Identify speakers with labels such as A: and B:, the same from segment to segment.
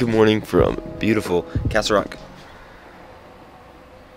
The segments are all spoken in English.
A: Good morning from beautiful Castle Rock.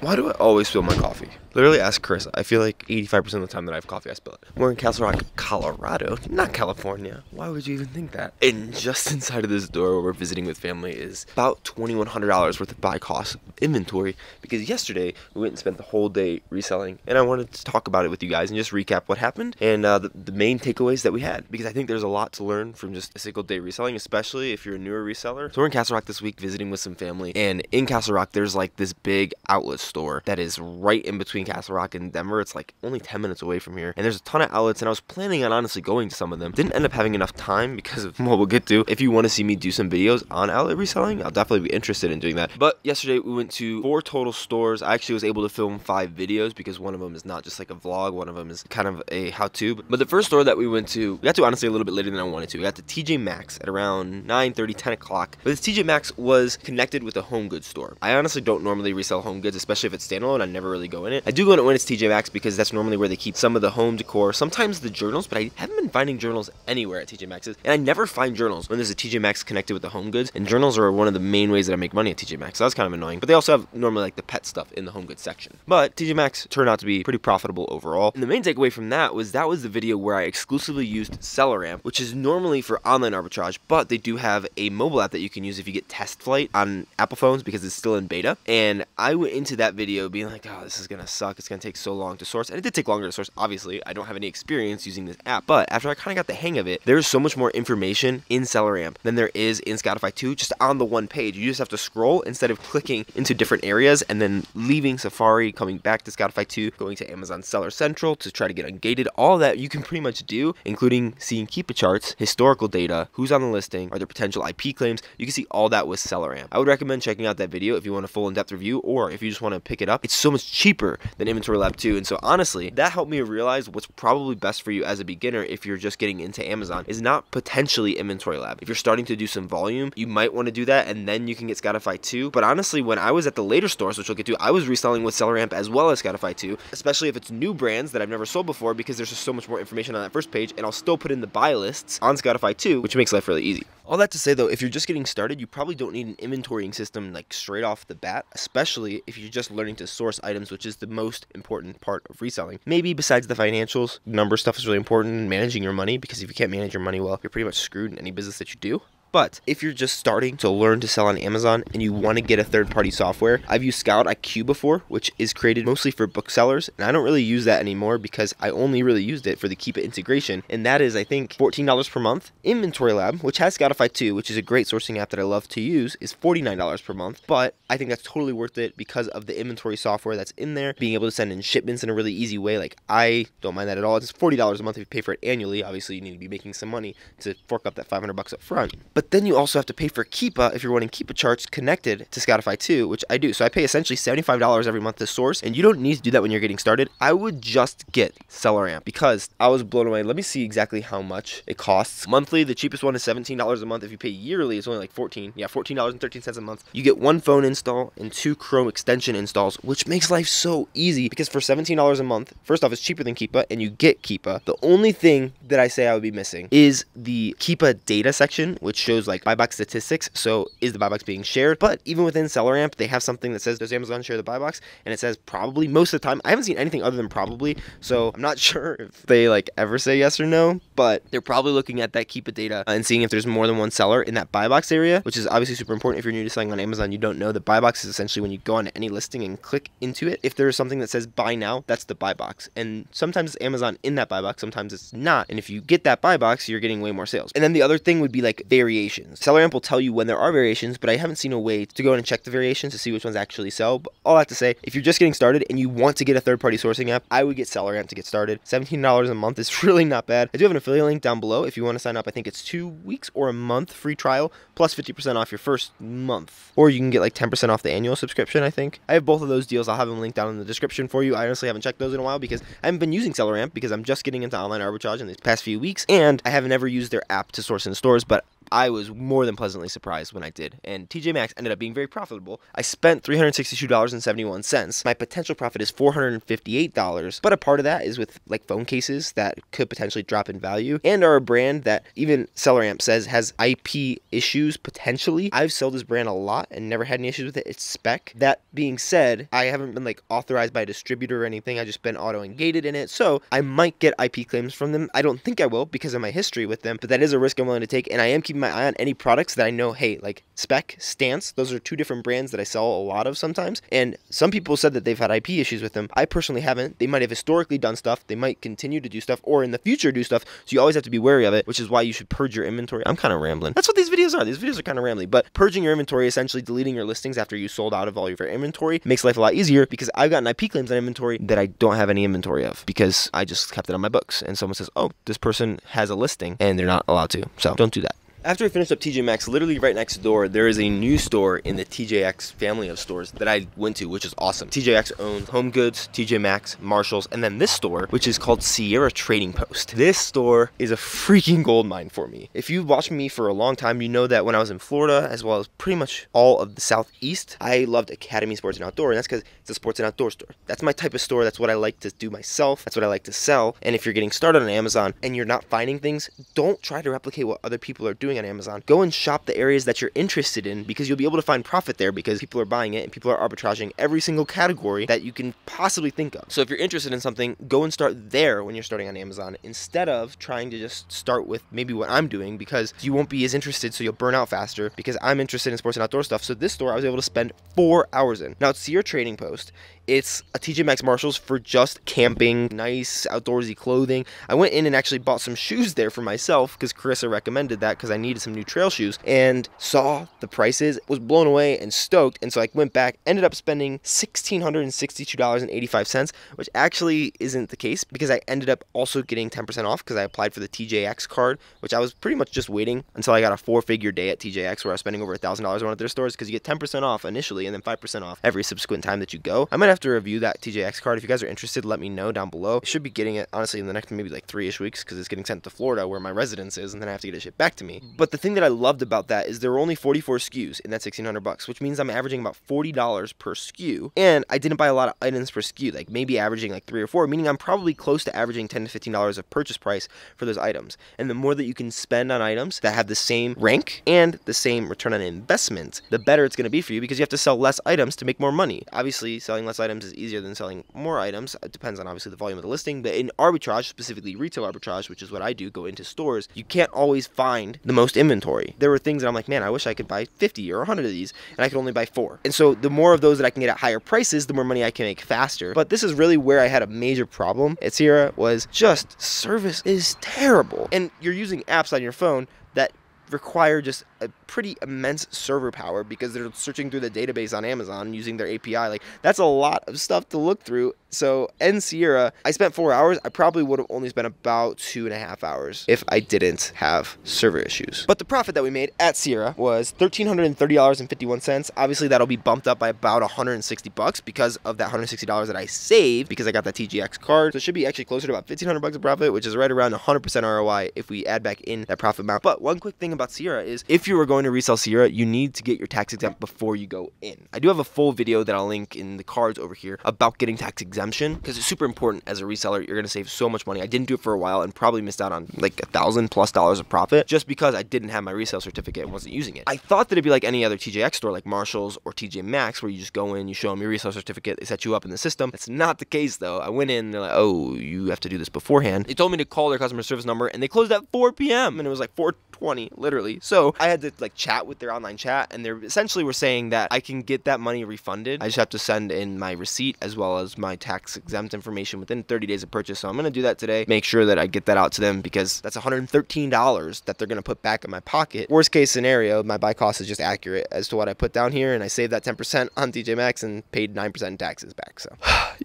A: Why do I always spill my coffee? Literally ask Chris. I feel like 85% of the time that I have coffee, I spill it. We're in Castle Rock, Colorado, not California. Why would you even think that? And just inside of this door where we're visiting with family is about $2,100 worth of buy cost inventory, because yesterday we went and spent the whole day reselling, and I wanted to talk about it with you guys and just recap what happened and the main takeaways that we had, because I think there's a lot to learn from just a single day reselling, especially if you're a newer reseller. So we're in Castle Rock this week visiting with some family, and in Castle Rock there's like this big outlet store that is right in between Castle Rock and Denver. It's like only 10 minutes away from here, and there's a ton of outlets, and I was planning on honestly going to some of them. Didn't end up having enough time because of what we'll get to. If you want to see me do some videos on outlet reselling, I'll definitely be interested in doing that. But yesterday we went to 4 total stores. I actually was able to film 5 videos because one of them is not just like a vlog, one of them is kind of a how-to. But the first store that we went to, we got to honestly a little bit later than I wanted to. We got to TJ Maxx at around 9:30, 10 o'clock. But this TJ Maxx was connected with a home goods store. I honestly don't normally resell home goods, especially if it's standalone. I never really go in it. I do go in it when it's TJ Maxx because that's normally where they keep some of the home decor, sometimes the journals, but I haven't been finding journals anywhere at TJ Maxx's, and I never find journals when there's a TJ Maxx connected with the home goods, and journals are one of the main ways that I make money at TJ Maxx, so that's kind of annoying. But they also have normally like the pet stuff in the home goods section. But TJ Maxx turned out to be pretty profitable overall, and the main takeaway from that was the video where I exclusively used SellerAmp, which is normally for online arbitrage, but they do have a mobile app that you can use if you get Test Flight on Apple phones because it's still in beta. And I went into that video being like, oh, this is gonna suck, it's gonna take so long to source, and it did take longer to source. Obviously I don't have any experience using this app, but after I kind of got the hang of it, there's so much more information in SellerAmp than there is in Spotify 2 just on the one page. You just have to scroll instead of clicking into different areas and then leaving Safari, coming back to Spotify 2, going to Amazon Seller Central to try to get ungated. All that you can pretty much do, including seeing Keepa charts, historical data, who's on the listing, are there potential IP claims. You can see all that with SellerAmp. I would recommend checking out that video if you want a full in-depth review, or if you just want to pick it up. It's so much cheaper than Inventory Lab 2, and so honestly, that helped me realize what's probably best for you as a beginner if you're just getting into Amazon is not potentially Inventory Lab. If you're starting to do some volume, you might want to do that, and then you can get Spotify 2. But honestly, when I was at the later stores, which we'll get to, I was reselling with SellerAmp as well as Spotify 2, especially if it's new brands that I've never sold before, because there's just so much more information on that first page, and I'll still put in the buy lists on Spotify 2, which makes life really easy. All that to say though, if you're just getting started, you probably don't need an inventorying system like straight off the bat, especially if you're just learning to source items, which is the most important part of reselling. Maybe besides the financials, number stuff is really important, and managing your money, because if you can't manage your money well, you're pretty much screwed in any business that you do. But if you're just starting to learn to sell on Amazon and you want to get a third-party software, I've used Scout IQ before, which is created mostly for booksellers, and I don't really use that anymore because I only really used it for the Keepa integration, and that is, I think, $14 per month. Inventory Lab, which has Spotify 2, which is a great sourcing app that I love to use, is $49 per month, but I think that's totally worth it because of the inventory software that's in there, being able to send in shipments in a really easy way. Like, I don't mind that at all. It's $40 a month if you pay for it annually. Obviously, you need to be making some money to fork up that $500 up front. But then you also have to pay for Keepa if you're wanting Keepa charts connected to Spotify 2, which I do. So I pay essentially $75 every month to source, and you don't need to do that when you're getting started. I would just get SellerAmp because I was blown away. Let me see exactly how much it costs. Monthly, the cheapest one is $17 a month. If you pay yearly, it's only like $14.13 a month. You get 1 phone install and 2 Chrome extension installs, which makes life so easy because for $17 a month, first off, it's cheaper than Keepa, and you get Keepa. The only thing that I say I would be missing is the Keepa data section, which shows like buy box statistics. So is the buy box being shared? But even within SellerAmp, they have something that says, does Amazon share the buy box? And it says probably most of the time. I haven't seen anything other than probably, so I'm not sure if they like ever say yes or no, but they're probably looking at that Keepa data and seeing if there's more than one seller in that buy box area, which is obviously super important. If you're new to selling on Amazon, you don't know the buy box is essentially when you go on any listing and click into it. If there's something that says buy now, that's the buy box. And sometimes it's Amazon in that buy box, sometimes it's not. And if you get that buy box, you're getting way more sales. And then the other thing would be like variations. SellerAmp will tell you when there are variations, but I haven't seen a way to go in and check the variations to see which ones actually sell. But all I have to say, if you're just getting started and you want to get a third-party sourcing app, I would get SellerAmp to get started. $17 a month is really not bad. I do have an affiliate link down below if you want to sign up. I think it's 2 weeks or a month free trial plus 50% off your first month, or you can get like 10% off the annual subscription. I think I have both of those deals. I'll have them linked down in the description for you. I honestly haven't checked those in a while because I haven't been using SellerAmp because I'm just getting into online arbitrage in these past few weeks, and I haven't ever used their app to source in stores. But I was more than pleasantly surprised when I did. And TJ Maxx ended up being very profitable. I spent $362.71. My potential profit is $458, but a part of that is with like phone cases that could potentially drop in value and are a brand that even SellerAmp says has IP issues potentially. I've sold this brand a lot and never had any issues with it. It's spec. That being said, I haven't been like authorized by a distributor or anything. I just been auto-gated in it. So I might get IP claims from them. I don't think I will because of my history with them, but that is a risk I'm willing to take. And I am keeping my eye on any products that I know, hey, like Spec, Stance, those are two different brands that I sell a lot of sometimes. And some people said that they've had IP issues with them. I personally haven't. They might have historically done stuff. They might continue to do stuff or in the future do stuff. So you always have to be wary of it, which is why you should purge your inventory. I'm kind of rambling. That's what these videos are. These videos are kind of rambling, but purging your inventory, essentially deleting your listings after you sold out of all of your inventory, makes life a lot easier because I've gotten IP claims on inventory that I don't have any inventory of because I just kept it on my books. And someone says, oh, this person has a listing and they're not allowed to. So don't do that. After I finished up TJ Maxx, literally right next door, there is a new store in the TJX family of stores that I went to, which is awesome. TJX owns Home Goods, TJ Maxx, Marshalls, and then this store, which is called Sierra Trading Post. This store is a freaking goldmine for me. If you've watched me for a long time, you know that when I was in Florida, as well as pretty much all of the Southeast, I loved Academy Sports and Outdoor, and that's because it's a sports and outdoor store. That's my type of store. That's what I like to do myself. That's what I like to sell. And if you're getting started on Amazon and you're not finding things, don't try to replicate what other people are doing on Amazon. Go and shop the areas that you're interested in because you'll be able to find profit there because people are buying it and people are arbitraging every single category that you can possibly think of. So if you're interested in something, go and start there when you're starting on Amazon instead of trying to just start with maybe what I'm doing because you won't be as interested, so you'll burn out faster because I'm interested in sports and outdoor stuff. So this store I was able to spend 4 hours in. Now it's Sierra Trading Post. It's a TJ Maxx Marshalls for just camping, nice outdoorsy clothing. I went in and actually bought some shoes there for myself because Carissa recommended that because I needed some new trail shoes and saw the prices, was blown away and stoked. And so I went back, ended up spending $1,662.85, which actually isn't the case because I ended up also getting 10% off because I applied for the TJX card, which I was pretty much just waiting until I got a 4-figure day at TJX where I was spending over $1,000 on one of their stores because you get 10% off initially and then 5% off every subsequent time that you go. I might have to review that TJX card. If you guys are interested, let me know down below. I should be getting it honestly in the next maybe like 3-ish weeks because it's getting sent to Florida where my residence is, and then I have to get it shipped back to me. But the thing that I loved about that is there were only 44 SKUs in that $1,600, which means I'm averaging about $40 per SKU, and I didn't buy a lot of items per SKU, like maybe averaging like 3 or 4, meaning I'm probably close to averaging $10 to $15 of purchase price for those items. And the more that you can spend on items that have the same rank and the same return on investment, the better it's going to be for you because you have to sell less items to make more money. Obviously, selling less items is easier than selling more items. It depends on obviously the volume of the listing, but in arbitrage, specifically retail arbitrage, which is what I do, go into stores, you can't always find the most inventory. There were things that I'm like, man, I wish I could buy 50 or 100 of these, and I could only buy 4. And so the more of those that I can get at higher prices, the more money I can make faster. But this is really where I had a major problem at Sierra was just service is terrible. And you're using apps on your phone that require just a pretty immense server power because they're searching through the database on Amazon using their API. Like, that's a lot of stuff to look through. So in Sierra, I spent 4 hours. I probably would have only spent about 2.5 hours if I didn't have server issues. But the profit that we made at Sierra was $1,330.51. Obviously, that'll be bumped up by about $160 because of that $160 that I saved because I got that TGX card. So it should be actually closer to about $1,500 of profit, which is right around 100% ROI if we add back in that profit amount. But one quick thing about Sierra is if you are going to resell Sierra, you need to get your tax exempt before you go in. I do have a full video that I'll link in the cards over here about getting tax exemption because it's super important as a reseller. You're going to save so much money. I didn't do it for a while and probably missed out on like $1,000+ of profit just because I didn't have my resale certificate and wasn't using it. I thought that it'd be like any other TJX store like Marshalls or TJ Maxx where you just go in, you show them your resale certificate, they set you up in the system. That's not the case though. I went in and they're like, oh, you have to do this beforehand. They told me to call their customer service number and they closed at 4 p.m. and it was like 4:20 literally. So I had to like chat with their online chat and they essentially were saying that I can get that money refunded. I just have to send in my receipt as well as my tax exempt information within 30 days of purchase. So I'm going to do that today. Make sure that I get that out to them because that's $113 that they're going to put back in my pocket. Worst case scenario, my buy cost is just accurate as to what I put down here and I saved that 10% on TJ Maxx and paid 9% in taxes back. So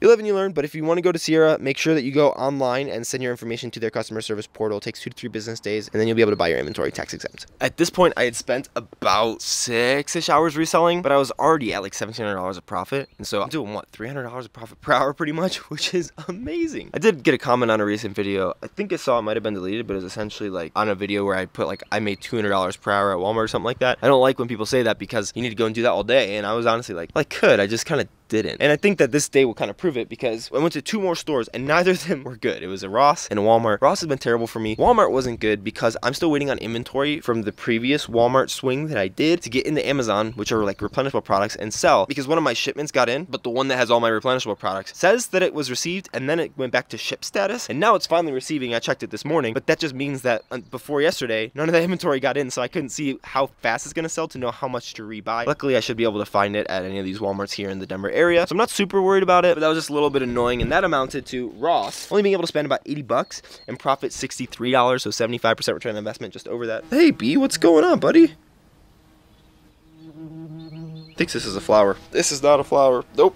A: you live and you learn, but if you want to go to Sierra, make sure that you go online and send your information to their customer service portal. It takes 2 to 3 business days and then you'll be able to buy your inventory tax exempt. At this point, I had spent about 6-ish hours reselling, but I was already at like $1,700 of profit. And so I'm doing what, $300 of profit per hour pretty much, which is amazing. I did get a comment on a recent video. I think I saw it might have been deleted, but it was essentially like on a video where I put like I made $200 per hour at Walmart or something like that. I don't like when people say that because you need to go and do that all day. And I was honestly like, I could. I just kind of didn't. And I think that this day will kind of prove it because I went to 2 more stores and neither of them were good. It was a Ross and a Walmart. Ross has been terrible for me. Walmart wasn't good because I'm still waiting on inventory from the previous Walmart swing that I did to get into Amazon, which are like replenishable products, and sell, because one of my shipments got in, but the one that has all my replenishable products says that it was received and then it went back to ship status, and now it's finally receiving. I checked it this morning, but that just means that before yesterday, none of that inventory got in, so I couldn't see how fast it's going to sell to know how much to rebuy. Luckily, I should be able to find it at any of these Walmarts here in the Denver area, so I'm not super worried about it, but that was just a little bit annoying, and that amounted to Ross only being able to spend about $80 and profit $63, so 75% return on investment, just over that. Hey B, what's going on, buddy? Thinks this is a flower. This is not a flower. Nope.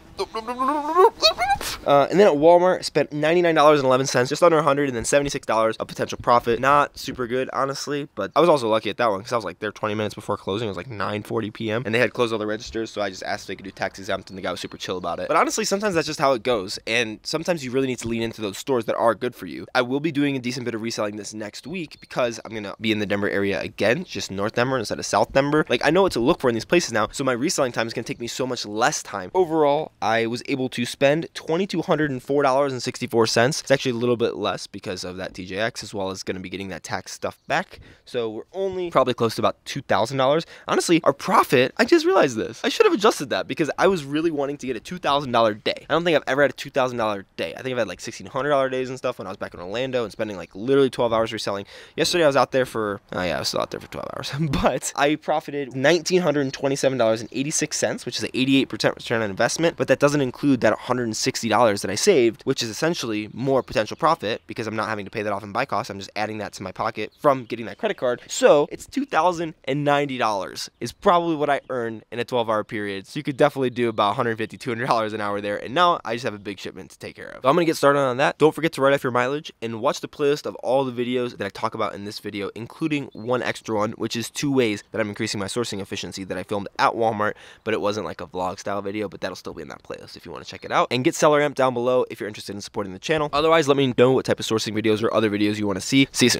A: And then at Walmart, spent $99.11, just under $100, and then $76 of potential profit. Not super good, honestly, but I was also lucky at that one because I was like there 20 minutes before closing. It was like 9:40 p.m. and they had closed all the registers, so I just asked if they could do tax exempt, and the guy was super chill about it. But honestly, sometimes that's just how it goes, and sometimes you really need to lean into those stores that are good for you. I will be doing a decent bit of reselling this next week because I'm gonna be in the Denver area again, just North Denver instead of South Denver. Like, I know what to look for in these places now, so my reselling time is gonna take me so much less time. Overall, I was able to spend $2,204.64. It's actually a little bit less because of that TJX, as well as going to be getting that tax stuff back. So we're only probably close to about $2,000. Honestly, our profit, I just realized this. I should have adjusted that because I was really wanting to get a $2,000 day. I don't think I've ever had a $2,000 day. I think I've had like $1,600 days and stuff when I was back in Orlando and spending like literally 12 hours reselling. Yesterday I was out there for, oh yeah, I was still out there for 12 hours, but I profited $1,927.86, which is an 88% return on investment, but that doesn't include that $160 that I saved, which is essentially more potential profit because I'm not having to pay that off in buy costs. I'm just adding that to my pocket from getting that credit card. So it's $2,090 is probably what I earned in a 12-hour period. So you could definitely do about $150, $200 an hour there. And now I just have a big shipment to take care of. So I'm going to get started on that. Don't forget to write off your mileage and watch the playlist of all the videos that I talk about in this video, including one extra one, which is 2 ways that I'm increasing my sourcing efficiency that I filmed at Walmart, but it wasn't like a vlog style video, but that'll still be in that playlist if you want to check it out. And get Seller Amp down below if you're interested in supporting the channel. Otherwise, let me know what type of sourcing videos or other videos you want to see. See you soon.